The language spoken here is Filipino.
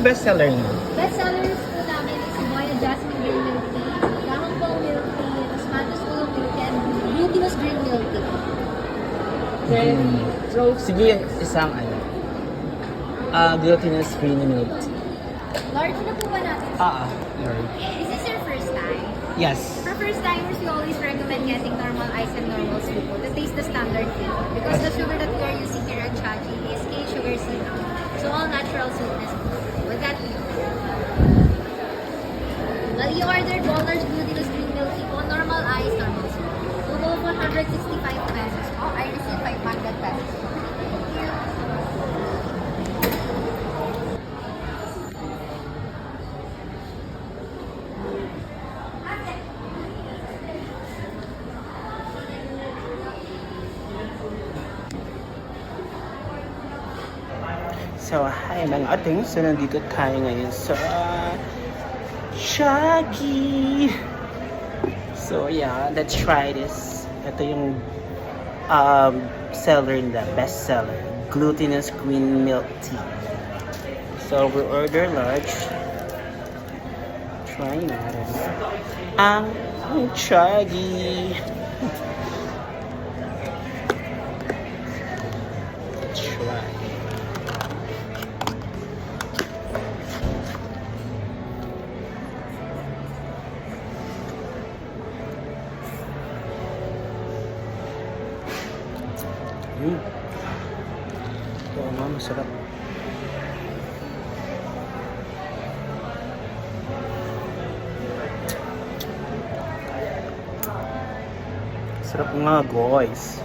best seller niyo? Best sellers po namin is Moya Jasmine Green Milk Tea, Dahong Pong Milk Tea, Tomatos Milk Tea, and Glutinous Green Milk Tea. Very rose. Sige, isang glutinous green milk tea. Lord, ano po ba natin? Lord. Is this your first time? Yes. For first timers, we always recommend getting normal ice and normal scoop to taste the standard flavor. Because the sugar that we are using here at Chachi is cane sugar syrup. So all natural sweetness. Would that be? Well, you ordered Walnut Glutinous Green Milk Tea po, normal ice, normal scoop. Total of 165 pesos po. I received 500 pesos. Thank you. So, hi mga ating. So, nandito tayo ngayon sa Shaggy. So, yeah, let's try this. Ito yung seller nila, best seller. Glutinous green milk tea. So, we order large. Try natin. Ang Shaggy. Let's try. Oo nga, masarap. Sarap nga, guys.